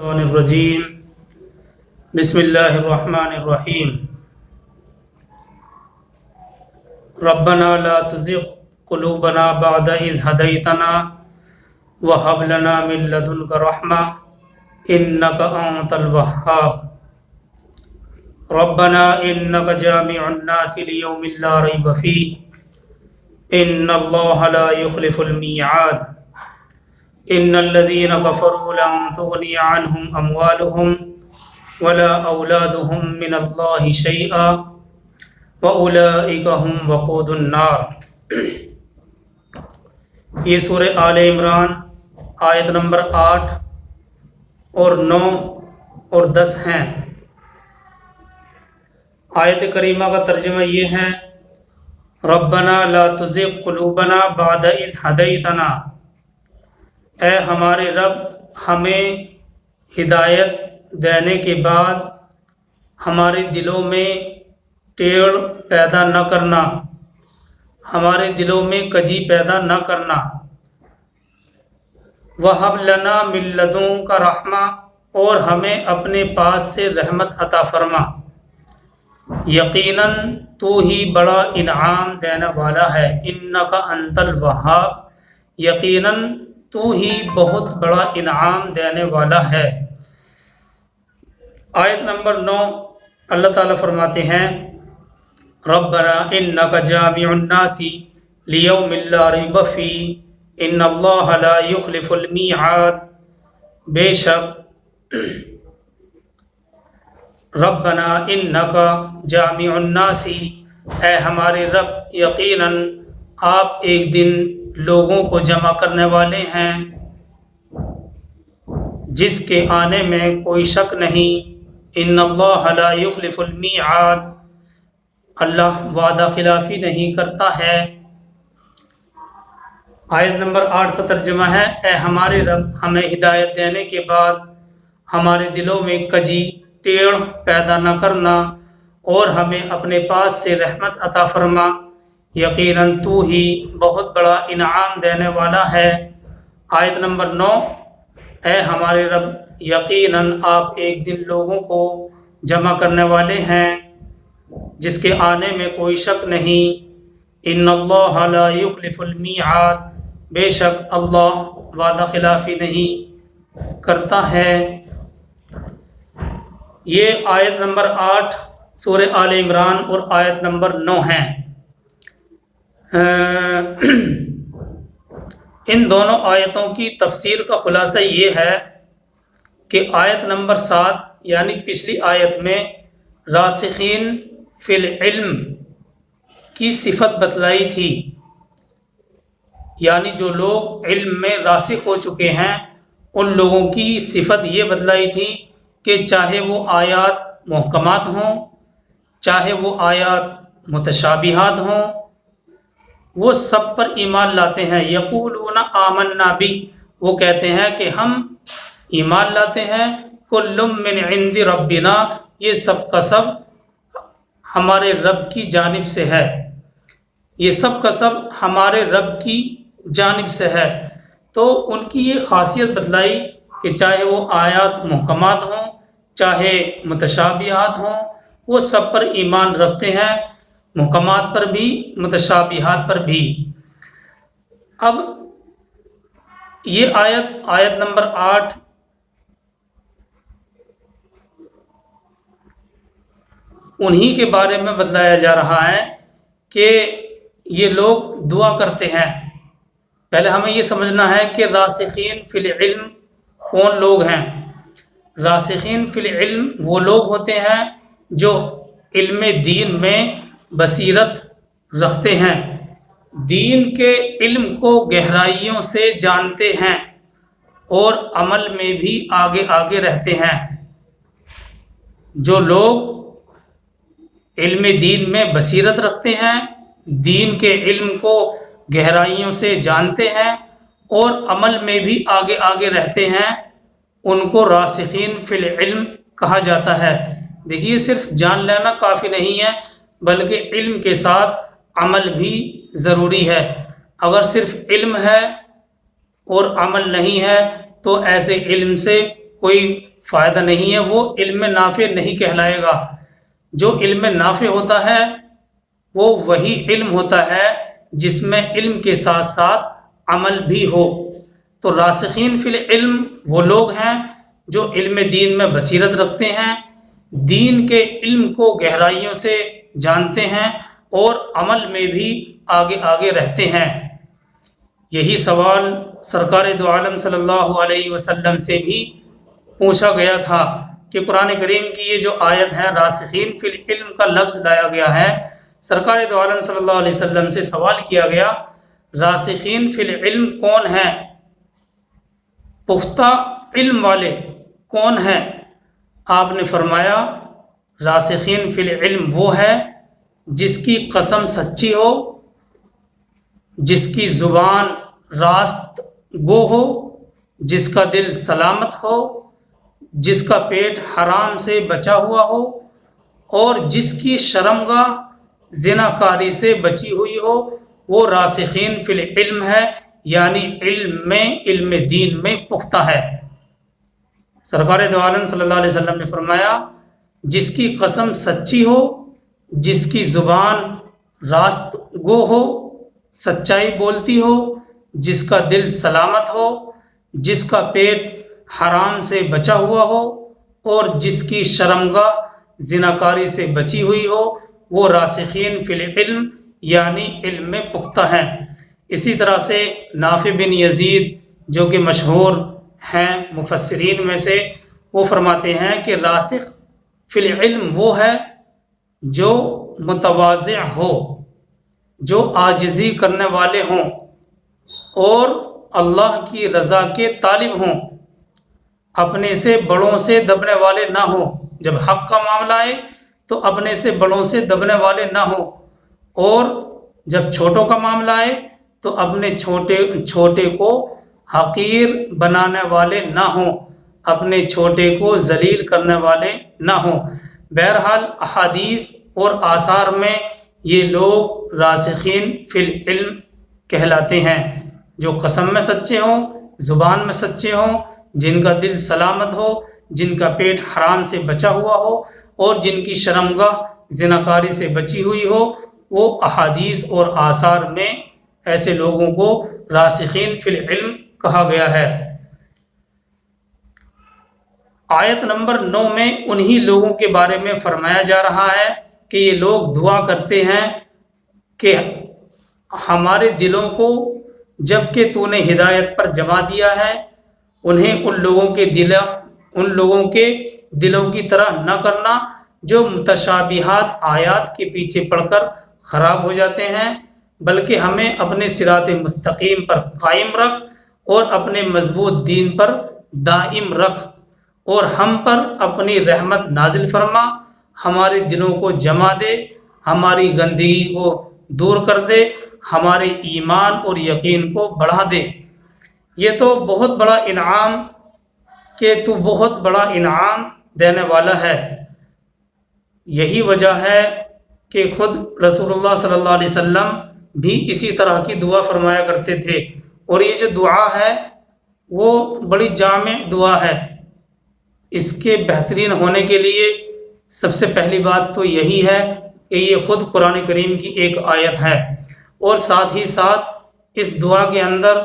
الشیطان الرجیم بسم اللہ الرحمن الرحیم ربنا لا تزغ قلوبنا بعد اذ هديتنا وهب لنا من لدنك رحمة انك انت الوهاب ربنا انك جامع الناس ليوم لا ريب فيه ان الله لا يخلف الميعاد ان الذين كفروا لن تغني عنهم اموالهم ولا اولادهم من الله شيئا واولئك هم وقود النار۔ یہ سورہ آل عمران آیت نمبر 8 اور 9 اور 10 ہیں۔ آیت کریمہ کا ترجمہ یہ ہے، ربنا لا تزغ قلوبنا بعد اذ ہدیتنا، اے ہمارے رب ہمیں ہدایت دینے کے بعد ہمارے دلوں میں ٹیڑھ پیدا نہ کرنا، ہمارے دلوں میں کجی پیدا نہ کرنا۔ وَهَبْ لَنَا مِن لَّدُنكَ رَحْمَةً، اور ہمیں اپنے پاس سے رحمت عطا فرما۔ یقیناً تو ہی بڑا انعام دینے والا ہے، اِنَّكَ أَنتَ الْوَهَّابُ، یقیناً تو ہی بہت بڑا انعام دینے والا ہے۔ آیت نمبر 9 اللہ تعالیٰ فرماتے ہیں، ربنا انک جامع الناس لیوم لا ریب فیہ ان اللہ لا یخلف المیعاد، بے شک ربنا انک جامع الناس، اے ہمارے رب یقیناً آپ ایک دن لوگوں کو جمع کرنے والے ہیں جس کے آنے میں کوئی شک نہیں۔ ان اللہ لا یخلف المیعاد، اللہ وعدہ خلافی نہیں کرتا ہے۔ آیت نمبر 8 کا ترجمہ ہے، اے ہمارے رب ہمیں ہدایت دینے کے بعد ہمارے دلوں میں کجی ٹیڑھ پیدا نہ کرنا اور ہمیں اپنے پاس سے رحمت عطا فرما، یقیناً تو ہی بہت بڑا انعام دینے والا ہے۔ آیت نمبر 9، اے ہمارے رب یقیناً آپ ایک دن لوگوں کو جمع کرنے والے ہیں جس کے آنے میں کوئی شک نہیں۔ ان اللہ لا یخلف المیعاد، بے شک اللہ وعدہ خلافی نہیں کرتا ہے۔ یہ آیت نمبر 8 سورہ آل عمران اور آیت نمبر 9 ہیں۔ ان دونوں آیتوں کی تفسیر کا خلاصہ یہ ہے کہ آیت نمبر 7 یعنی پچھلی آیت میں راسخین فی العلم کی صفت بتلائی تھی، یعنی جو لوگ علم میں راسخ ہو چکے ہیں ان لوگوں کی صفت یہ بتلائی تھی کہ چاہے وہ آیات محکمات ہوں، چاہے وہ آیات متشابہات ہوں، وہ سب پر ایمان لاتے ہیں۔ یقولون آمنا بہ، وہ کہتے ہیں کہ ہم ایمان لاتے ہیں، کل من عند ربنا، یہ سب کا سب ہمارے رب کی جانب سے ہے، یہ سب کا سب ہمارے رب کی جانب سے ہے۔ تو ان کی یہ خاصیت بتلائی کہ چاہے وہ آیات محکمات ہوں، چاہے متشابہات ہوں، وہ سب پر ایمان رکھتے ہیں، محکمات پر بھی متشابہات پر بھی۔ اب یہ آیت نمبر 8 انہی کے بارے میں بتلایا جا رہا ہے کہ یہ لوگ دعا کرتے ہیں۔ پہلے ہمیں یہ سمجھنا ہے کہ راسخین فی العلم کون لوگ ہیں۔ راسخین فی العلم وہ لوگ ہوتے ہیں جو علم دین میں بصیرت رکھتے ہیں، دین کے علم کو گہرائیوں سے جانتے ہیں اور عمل میں بھی آگے آگے رہتے ہیں۔ جو لوگ علم دین میں بصیرت رکھتے ہیں، دین کے علم کو گہرائیوں سے جانتے ہیں اور عمل میں بھی آگے آگے رہتے ہیں، ان کو راسخین فی العلم کہا جاتا ہے۔ دیکھیے صرف جان لینا کافی نہیں ہے بلکہ علم کے ساتھ عمل بھی ضروری ہے۔ اگر صرف علم ہے اور عمل نہیں ہے تو ایسے علم سے کوئی فائدہ نہیں ہے، وہ علم نافع نہیں کہلائے گا۔ جو علم نافع ہوتا ہے وہ وہی علم ہوتا ہے جس میں علم کے ساتھ ساتھ عمل بھی ہو۔ تو راسخین فی العلم وہ لوگ ہیں جو علم دین میں بصیرت رکھتے ہیں، دین کے علم کو گہرائیوں سے جانتے ہیں اور عمل میں بھی آگے آگے رہتے ہیں۔ یہی سوال سرکار دو عالم صلی اللہ علیہ وسلم سے بھی پوچھا گیا تھا کہ قرآن کریم کی یہ جو آیت ہے راسخین فی العلم کا لفظ لایا گیا ہے، سرکار دو عالم صلی اللہ علیہ وسلم سے سوال کیا گیا راسخین فی العلم کون ہیں، پختہ علم والے کون ہیں؟ آپ نے فرمایا راسخین فی العلم وہ ہے جس کی قسم سچی ہو، جس کی زبان راست گو ہو، جس کا دل سلامت ہو، جس کا پیٹ حرام سے بچا ہوا ہو، اور جس کی شرمگاہ زناکاری سے بچی ہوئی ہو، وہ راسخین فی العلم ہے، یعنی علم دین میں پختہ ہے۔ سرکار دو عالم صلی اللہ علیہ وسلم نے فرمایا جس کی قسم سچی ہو، جس کی زبان راست گو ہو، سچائی بولتی ہو، جس کا دل سلامت ہو، جس کا پیٹ حرام سے بچا ہوا ہو، اور جس کی شرمگاہ زناکاری سے بچی ہوئی ہو، وہ راسخین فی العلم یعنی علم میں پختہ ہیں۔ اسی طرح سے نافع بن یزید جو کہ مشہور ہیں مفسرین میں سے، وہ فرماتے ہیں کہ راسخ فی العلم وہ ہے جو متواضع ہو، جو عاجزی کرنے والے ہوں اور اللہ کی رضا کے طالب ہوں، اپنے سے بڑوں سے دبنے والے نہ ہوں۔ جب حق کا معاملہ آئے تو اپنے سے بڑوں سے دبنے والے نہ ہوں، اور جب چھوٹوں کا معاملہ آئے تو اپنے چھوٹے کو حقیر بنانے والے نہ ہوں، اپنے چھوٹے کو ذلیل کرنے والے نہ ہوں۔ بہرحال احادیث اور آثار میں یہ لوگ راسخین فی العلم کہلاتے ہیں، جو قسم میں سچے ہوں، زبان میں سچے ہوں، جن کا دل سلامت ہو، جن کا پیٹ حرام سے بچا ہوا ہو، اور جن کی شرمگاہ زناکاری سے بچی ہوئی ہو، وہ احادیث اور آثار میں ایسے لوگوں کو راسخین فی العلم کہا گیا ہے۔ آیت نمبر 9 میں انہی لوگوں کے بارے میں فرمایا جا رہا ہے کہ یہ لوگ دعا کرتے ہیں کہ ہمارے دلوں کو جب کہ تو نے ہدایت پر جما دیا ہے، انہیں ان لوگوں کے دلوں کی طرح نہ کرنا جو متشابہات آیات کے پیچھے پڑھ کر خراب ہو جاتے ہیں، بلکہ ہمیں اپنے صراط مستقیم پر قائم رکھ اور اپنے مضبوط دین پر دائم رکھ، اور ہم پر اپنی رحمت نازل فرما، ہمارے دلوں کو جما دے، ہماری گندگی کو دور کر دے، ہمارے ایمان اور یقین کو بڑھا دے۔ یہ تو بہت بڑا انعام کہ تو بہت بڑا انعام دینے والا ہے۔ یہی وجہ ہے کہ خود رسول اللہ صلی اللہ علیہ وسلم بھی اسی طرح کی دعا فرمایا کرتے تھے، اور یہ جو دعا ہے وہ بڑی جامع دعا ہے۔ اس کے بہترین ہونے کے لیے سب سے پہلی بات تو یہی ہے کہ یہ خود قرآن کریم کی ایک آیت ہے، اور ساتھ ہی ساتھ اس دعا کے اندر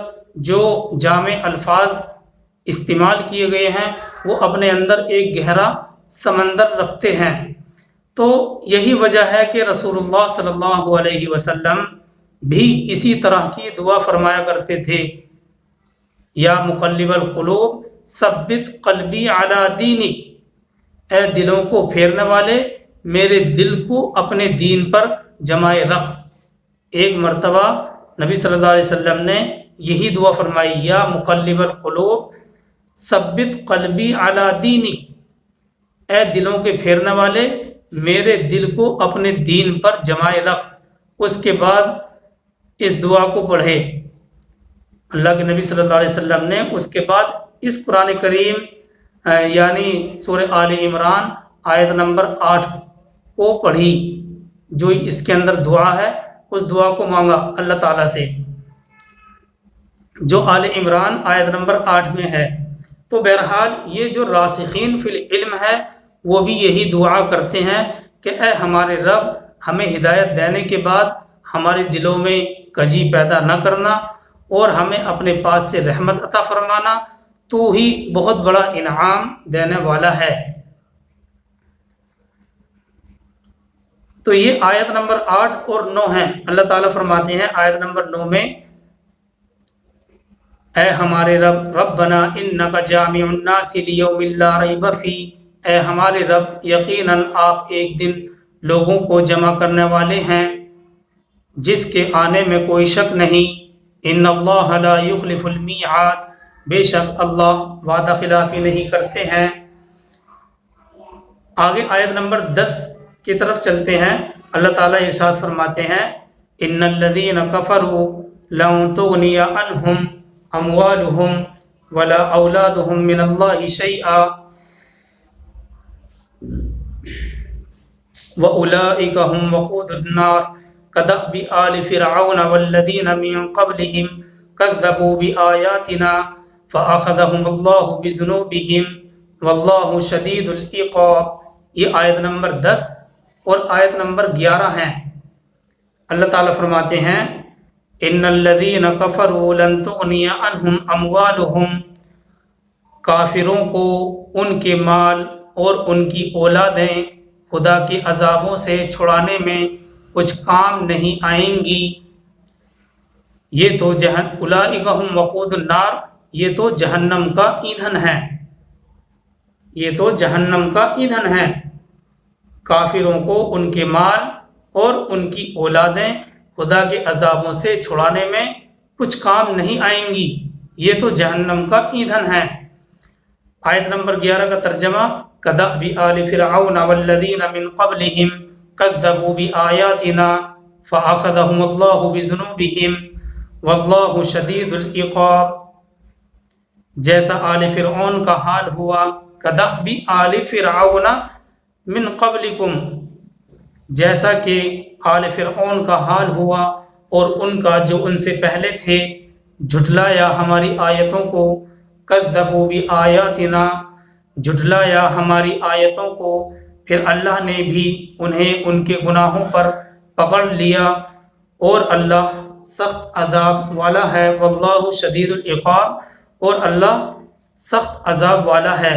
جو جامع الفاظ استعمال کیے گئے ہیں وہ اپنے اندر ایک گہرا سمندر رکھتے ہیں۔ تو یہی وجہ ہے کہ رسول اللہ صلی اللہ علیہ وسلم بھی اسی طرح کی دعا فرمایا کرتے تھے، یا مقلب القلوب ثبت قلبی علی دینک، اے دلوں کو پھیرنے والے میرے دل کو اپنے دین پر جمائے رکھ۔ ایک مرتبہ نبی صلی اللہ علیہ وسلم نے یہی دعا فرمائی، یا مقلب القلوب ثبت قلبی علی دینک، اے دلوں کے پھیرنے والے میرے دل کو اپنے دین پر جمائے رکھ۔ اس کے بعد اس دعا کو پڑھے۔ اللہ کے نبی صلی اللہ علیہ وسلم نے اس کے بعد اس قرآن کریم یعنی سورہ آل عمران آیت نمبر 8 کو پڑھی، جو اس کے اندر دعا ہے، اس دعا کو مانگا اللہ تعالیٰ سے، جو آل عمران آیت نمبر 8 میں ہے۔ تو بہرحال یہ جو راسخین فی العلم ہے وہ بھی یہی دعا کرتے ہیں کہ اے ہمارے رب ہمیں ہدایت دینے کے بعد ہمارے دلوں میں کجی پیدا نہ کرنا اور ہمیں اپنے پاس سے رحمت عطا فرمانا، تو ہی بہت بڑا انعام دینے والا ہے۔ تو یہ آیت نمبر 8 اور 9 ہے۔ اللہ تعالیٰ فرماتے ہیں آیت نمبر 9 میں، اے ہمارے رب ربنا انک جامع الناس لیوم لا ریب فیہ، اے ہمارے رب یقیناً آپ ایک دن لوگوں کو جمع کرنے والے ہیں جس کے آنے میں کوئی شک نہیں۔ ان اللہ لا یخلف المیعاد، بے شک اللہ وعدہ خلافی نہیں کرتے ہیں۔ آگے آیت نمبر 10 کی طرف چلتے ہیں۔ اللہ تعالیٰ ارشاد فرماتے ہیں، ان الذین کفروا لن تغنی عنہم اموالہم ولا اولادہم من اللہ شیئا وَأُولَئِكَ هُمْ وَقُودُ النَّارِ كَدَأْبِ آلِ فِرْعَوْنَ وَالَّذِينَ مِن قَبْلِهِمْ كَذَّبُوا بِآيَاتِنَا فَأَخَذَهُمُ اللَّهُ بِذُنُوبِهِمْ وَاللَّهُ شَدِيدُ الْعِقَابِ۔ یہ آیت نمبر 10 اور آیت نمبر 11 ہیں۔ اللہ تعالیٰ فرماتے ہیں، ان الذین کفروا لن تغنی عنہم اموالہم، کافروں کو ان کے مال اور ان کی اولادیں خدا کے عذابوں سے چھڑانے میں کچھ کام نہیں آئیں گی۔ یہ تو اولئک ھم وقود النار، یہ تو جہنم کا ایندھن ہے، یہ تو جہنم کا ایندھن ہے۔ کافروں کو ان کے مال اور ان کی اولادیں خدا کے عذابوں سے چھڑانے میں کچھ کام نہیں آئیں گی، یہ تو جہنم کا ایندھن ہے۔ آیت نمبر 11 کا ترجمہ، کدأب آل فرعون والذین من قبلہم کذبوا بآیاتنا فأخذہم اللہ بذنوبہم واللہ شدید العقاب۔ جیسا آل فرعون کا حال ہوا، کدأب آل فرعون من قبلکم، جیسا کہ آل فرعون کا حال ہوا اور ان کا جو ان سے پہلے تھے، جھٹلایا ہماری آیتوں کو، کذبوا بآیاتنا، جھٹلایا ہماری آیتوں کو، پھر اللہ نے بھی انہیں ان کے گناہوں پر پکڑ لیا، اور اللہ سخت عذاب والا ہے۔ واللہ شدید العقاب، اور اللہ سخت عذاب والا ہے۔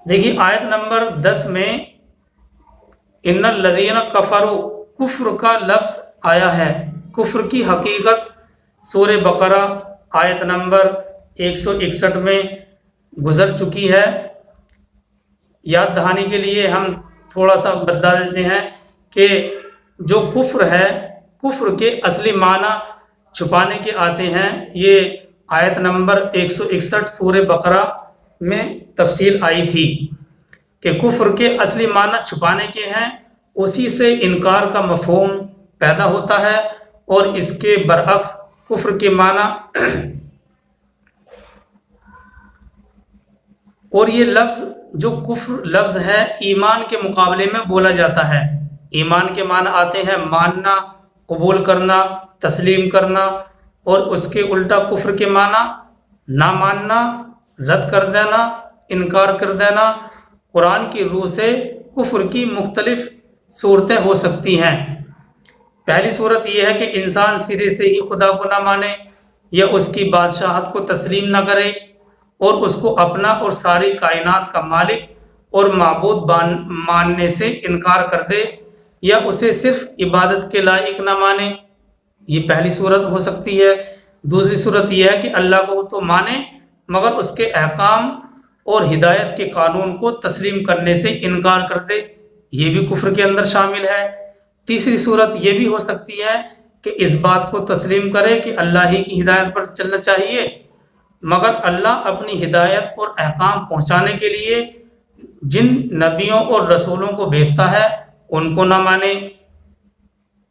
دیکھیے آیت نمبر 10 میں ان الذین کفروا، کفر کا لفظ آیا ہے۔ کفر کی حقیقت سورہ بقرہ آیت نمبر 161 میں گزر چکی ہے۔ یاد دہانی کے لیے ہم تھوڑا سا بتلا دیتے ہیں کہ جو کفر ہے، کفر کے اصلی معنی چھپانے کے آتے ہیں۔ یہ آیت نمبر 161 سورہ بقرہ میں تفصیل آئی تھی کہ کفر کے اصلی معنی چھپانے کے ہیں، اسی سے انکار کا مفہوم پیدا ہوتا ہے، اور اس کے برعکس کفر کے معنی اور یہ لفظ جو کفر لفظ ہے ایمان کے مقابلے میں بولا جاتا ہے۔ ایمان کے معنی آتے ہیں ماننا، قبول کرنا، تسلیم کرنا، اور اس کے الٹا کفر کے معنی نہ ماننا، رد کر دینا، انکار کر دینا۔ قرآن کی روح سے کفر کی مختلف صورتیں ہو سکتی ہیں۔ پہلی صورت یہ ہے کہ انسان سرے سے ہی خدا کو نہ مانے، یا اس کی بادشاہت کو تسلیم نہ کرے، اور اس کو اپنا اور ساری کائنات کا مالک اور معبود ماننے سے انکار کر دے، یا اسے صرف عبادت کے لائق نہ مانے۔ یہ پہلی صورت ہو سکتی ہے۔ دوسری صورت یہ ہے کہ اللہ کو تو مانے مگر اس کے احکام اور ہدایت کے قانون کو تسلیم کرنے سے انکار کر دے، یہ بھی کفر کے اندر شامل ہے۔ تیسری صورت یہ بھی ہو سکتی ہے کہ اس بات کو تسلیم کرے کہ اللہ ہی کی ہدایت پر چلنا چاہیے، مگر اللہ اپنی ہدایت اور احکام پہنچانے کے لیے جن نبیوں اور رسولوں کو بھیجتا ہے ان کو نہ مانے۔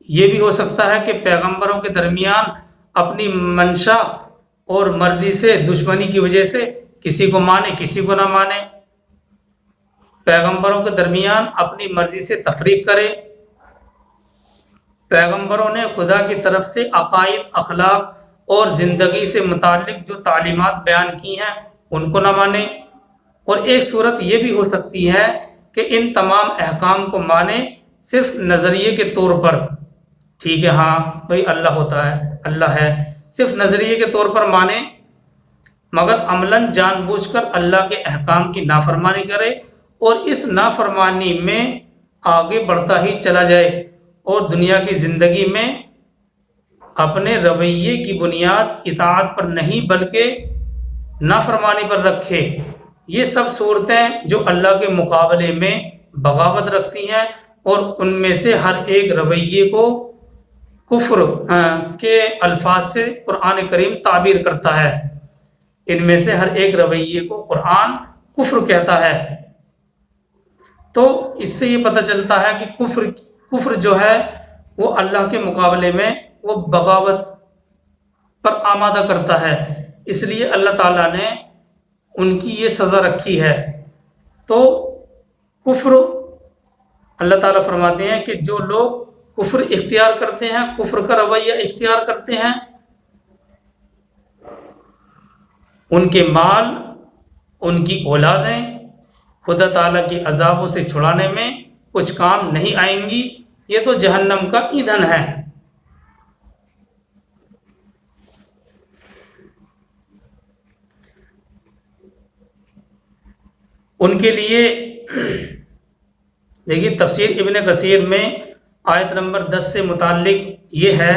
یہ بھی ہو سکتا ہے کہ پیغمبروں کے درمیان اپنی منشا اور مرضی سے دشمنی کی وجہ سے کسی کو مانے کسی کو نہ مانے، پیغمبروں کے درمیان اپنی مرضی سے تفریق کرے۔ پیغمبروں نے خدا کی طرف سے عقائد، اخلاق اور زندگی سے متعلق جو تعلیمات بیان کی ہیں ان کو نہ مانے، اور ایک صورت یہ بھی ہو سکتی ہے کہ ان تمام احکام کو مانے صرف نظریے کے طور پر، ٹھیک ہے ہاں بھائی اللہ ہوتا ہے، اللہ ہے، صرف نظریے کے طور پر مانے، مگر عملاً جان بوجھ کر اللہ کے احکام کی نافرمانی کرے اور اس نافرمانی میں آگے بڑھتا ہی چلا جائے، اور دنیا کی زندگی میں اپنے رویے کی بنیاد اطاعت پر نہیں بلکہ نافرمانی پر رکھے۔ یہ سب صورتیں جو اللہ کے مقابلے میں بغاوت رکھتی ہیں، اور ان میں سے ہر ایک رویے کو کفر کے الفاظ سے قرآن کریم تعبیر کرتا ہے، ان میں سے ہر ایک رویے کو قرآن کفر کہتا ہے۔ تو اس سے یہ پتہ چلتا ہے کہ کفر جو ہے وہ اللہ کے مقابلے میں وہ بغاوت پر آمادہ کرتا ہے، اس لیے اللہ تعالیٰ نے ان کی یہ سزا رکھی ہے۔ تو کفر، اللہ تعالیٰ فرماتے ہیں کہ جو لوگ کفر اختیار کرتے ہیں، کفر کا رویہ اختیار کرتے ہیں، ان کے مال، ان کی اولادیں خدا تعالیٰ کے عذابوں سے چھڑانے میں کچھ کام نہیں آئیں گی، یہ تو جہنم کا ایندھن ہے۔ ان کے لیے دیکھیے تفسیر ابن کثیر میں آیت نمبر 10 سے متعلق یہ ہے،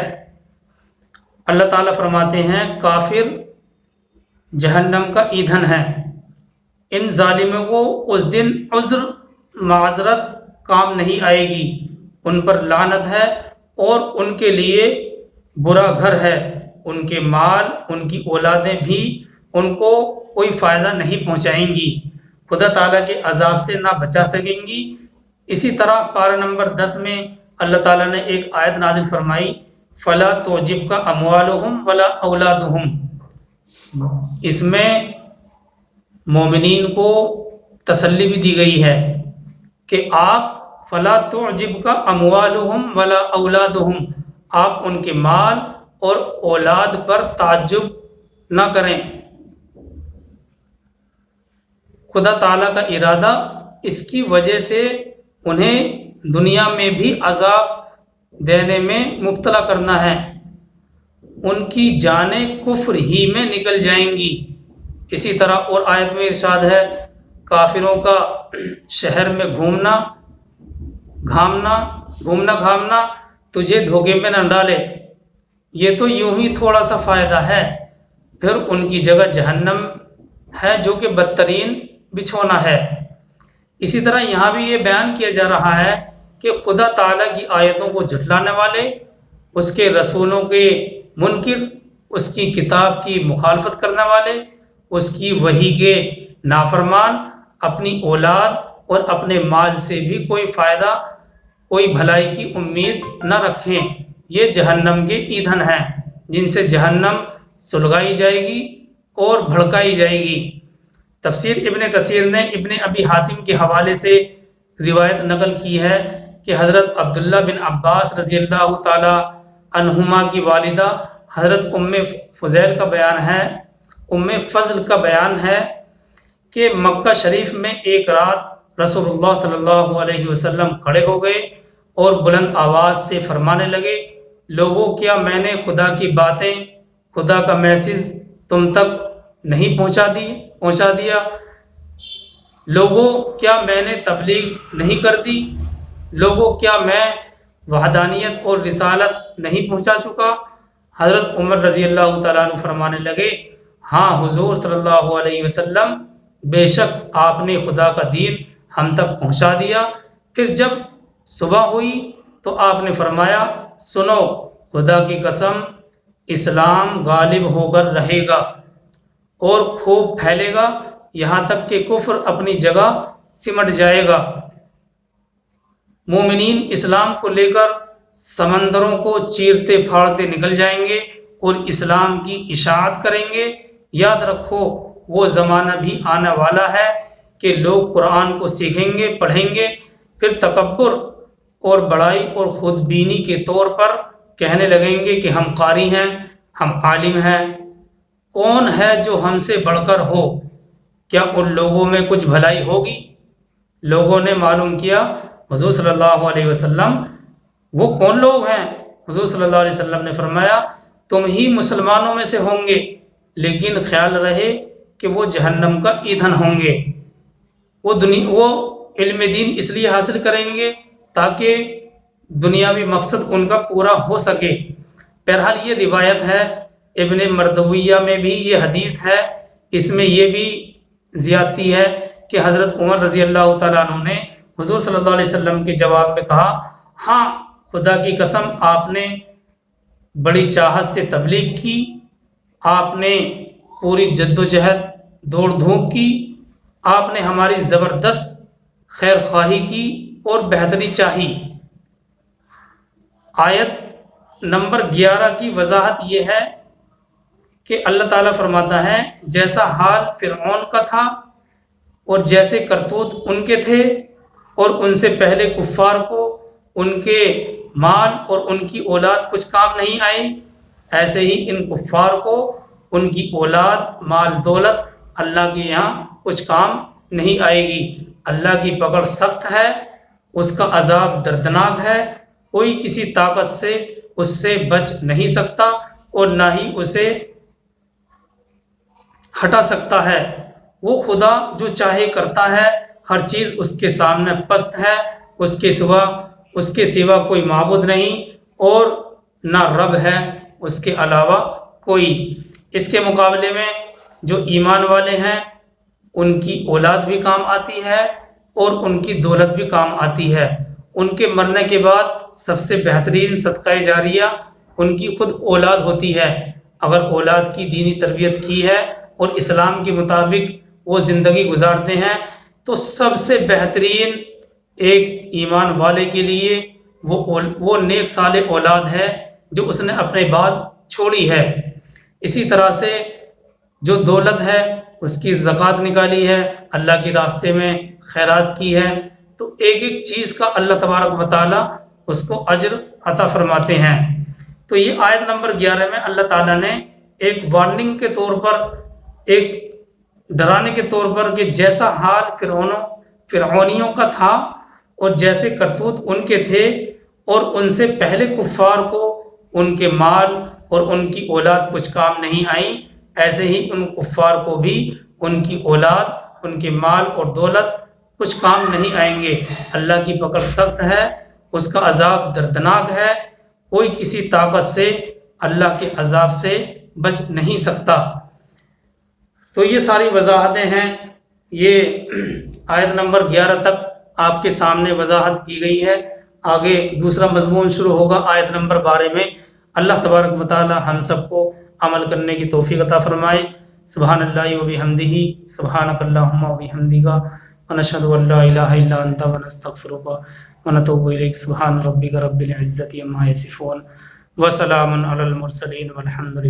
اللہ تعالیٰ فرماتے ہیں کافر جہنم کا ایندھن ہے، ان ظالموں کو اس دن عذر معذرت کام نہیں آئے گی، ان پر لعنت ہے اور ان کے لیے برا گھر ہے، ان کے مال، ان کی اولادیں بھی ان کو کوئی فائدہ نہیں پہنچائیں گی، خدا تعالیٰ کے عذاب سے نہ بچا سکیں گی۔ اسی طرح پارہ نمبر 10 میں اللہ تعالیٰ نے ایک آیت نازل فرمائی، فلا تعجبک اموالہم ولا اولادہم، اس میں مومنین کو تسلی بھی دی گئی ہے کہ آپ فلا تعجبک اموالہم ولا اولادہم، آپ ان کے مال اور اولاد پر تعجب نہ کریں، خدا تعالیٰ کا ارادہ اس کی وجہ سے انہیں دنیا میں بھی عذاب دینے میں مبتلا کرنا ہے، ان کی جانیں کفر ہی میں نکل جائیں گی۔ اسی طرح اور آیت میں ارشاد ہے، کافروں کا شہر میں گھومنا گھامنا تجھے دھوکے میں نہ ڈالے، یہ تو یوں ہی تھوڑا سا فائدہ ہے، پھر ان کی جگہ جہنم ہے جو کہ بدترین بچھونا ہے۔ اسی طرح یہاں بھی یہ بیان کیا جا رہا ہے کہ خدا تعالیٰ کی آیتوں کو جھٹلانے والے، اس کے رسولوں کے منکر، اس کی کتاب کی مخالفت کرنے والے، اس کی وحی کے نافرمان اپنی اولاد اور اپنے مال سے بھی کوئی فائدہ، کوئی بھلائی کی امید نہ رکھیں، یہ جہنم کے ایندھن ہیں جن سے جہنم سلگائی جائے گی اور بھڑکائی جائے گی۔ تفسیر ابن کثیر نے ابن ابی حاتم کے حوالے سے روایت نقل کی ہے کہ حضرت عبداللہ بن عباس رضی اللہ تعالی عنہما کی والدہ حضرت ام فضل کا بیان ہے کہ مکہ شریف میں ایک رات رسول اللہ صلی اللہ علیہ وسلم کھڑے ہو گئے اور بلند آواز سے فرمانے لگے، لوگوں کیا میں نے خدا کی باتیں، خدا کا میسج تم تک نہیں پہنچا دیا؟ لوگوں کیا میں نے تبلیغ نہیں کر دی؟ لوگوں کیا میں وحدانیت اور رسالت نہیں پہنچا چکا؟ حضرت عمر رضی اللہ تعالیٰ عنہ فرمانے لگے، ہاں حضور صلی اللہ علیہ وسلم، بے شک آپ نے خدا کا دین ہم تک پہنچا دیا۔ پھر جب صبح ہوئی تو آپ نے فرمایا، سنو، خدا کی قسم، اسلام غالب ہو کر رہے گا اور خوب پھیلے گا یہاں تک کہ کفر اپنی جگہ سمٹ جائے گا۔ مومنین اسلام کو لے کر سمندروں کو چیرتے پھاڑتے نکل جائیں گے اور اسلام کی اشاعت کریں گے۔ یاد رکھو وہ زمانہ بھی آنے والا ہے کہ لوگ قرآن کو سیکھیں گے، پڑھیں گے، پھر تکبر اور بڑائی اور خود بینی کے طور پر کہنے لگیں گے کہ ہم قاری ہیں، ہم عالم ہیں، کون ہے جو ہم سے بڑھ کر ہو؟ کیا ان لوگوں میں کچھ بھلائی ہوگی؟ لوگوں نے معلوم کیا حضور صلی اللہ علیہ وسلم وہ کون لوگ ہیں؟ حضور صلی اللہ علیہ وسلم نے فرمایا تم ہی مسلمانوں میں سے ہوں گے، لیکن خیال رہے کہ وہ جہنم کا ایندھن ہوں گے۔ وہ علم دین اس لیے حاصل کریں گے تاکہ دنیاوی مقصد ان کا پورا ہو سکے۔ بہرحال یہ روایت ہے، ابن مردویہ میں بھی یہ حدیث ہے، اس میں یہ بھی زیادتی ہے کہ حضرت عمر رضی اللہ تعالیٰ عنہ نے حضور صلی اللہ علیہ وسلم کے جواب میں کہا ہاں خدا کی قسم آپ نے بڑی چاہت سے تبلیغ کی، آپ نے پوری جد و جہد دوڑ دھوپ کی، آپ نے ہماری زبردست خیر خواہی کی اور بہتری چاہی۔ آیت نمبر 11 کی وضاحت یہ ہے کہ اللہ تعالیٰ فرماتا ہے جیسا حال فرعون کا تھا اور جیسے کرتوت ان کے تھے اور ان سے پہلے کفار کو ان کے مال اور ان کی اولاد کچھ کام نہیں آئی، ایسے ہی ان کفار کو ان کی اولاد مال دولت اللہ کے یہاں کچھ کام نہیں آئے گی۔ اللہ کی پکڑ سخت ہے، اس کا عذاب دردناک ہے، کوئی کسی طاقت سے اس سے بچ نہیں سکتا اور نہ ہی اسے ہٹا سکتا ہے۔ وہ خدا جو چاہے کرتا ہے، ہر چیز اس کے سامنے پست ہے، اس کے سوا کوئی معبود نہیں اور نہ رب ہے اس کے علاوہ کوئی۔ اس کے مقابلے میں جو ایمان والے ہیں ان کی اولاد بھی کام آتی ہے اور ان کی دولت بھی کام آتی ہے۔ ان کے مرنے کے بعد سب سے بہترین صدقہ جاریہ ان کی خود اولاد ہوتی ہے۔ اگر اولاد کی دینی تربیت کی ہے اور اسلام کے مطابق وہ زندگی گزارتے ہیں تو سب سے بہترین ایک ایمان والے کے لیے وہ نیک صالح اولاد ہے جو اس نے اپنے بعد چھوڑی ہے۔ اسی طرح سے جو دولت ہے اس کی زکوٰۃ نکالی ہے، اللہ کے راستے میں خیرات کی ہے، تو ایک ایک چیز کا اللہ تبارک و تعالیٰ اس کو اجر عطا فرماتے ہیں۔ تو یہ آیت نمبر 11 میں اللہ تعالیٰ نے ایک وارننگ کے طور پر، ایک ڈرانے کے طور پر کہ جیسا حال فرعونیوں کا تھا اور جیسے کرتوت ان کے تھے اور ان سے پہلے کفار کو ان کے مال اور ان کی اولاد کچھ کام نہیں آئیں، ایسے ہی ان کفار کو بھی ان کی اولاد، ان کے مال اور دولت کچھ کام نہیں آئیں گے۔ اللہ کی پکڑ سخت ہے، اس کا عذاب دردناک ہے، کوئی کسی طاقت سے اللہ کے عذاب سے بچ نہیں سکتا۔ تو یہ ساری وضاحتیں ہیں، یہ آیت نمبر 11 تک آپ کے سامنے وضاحت کی گئی ہے۔ آگے دوسرا مضمون شروع ہوگا آیت نمبر 12 میں۔ اللہ تبارک و تعالی ہم سب کو عمل کرنے کی توفیق عطا فرمائے۔ سبحان اللہ و بحمدہ، سبحانک اللہم و بحمدک، ونشہد ان لا الہ الا انت ونستغفرک ونتوب الیک۔ سبحان ربک رب العزۃ عما یصفون وسلام علی المرسلین والحمد للہ۔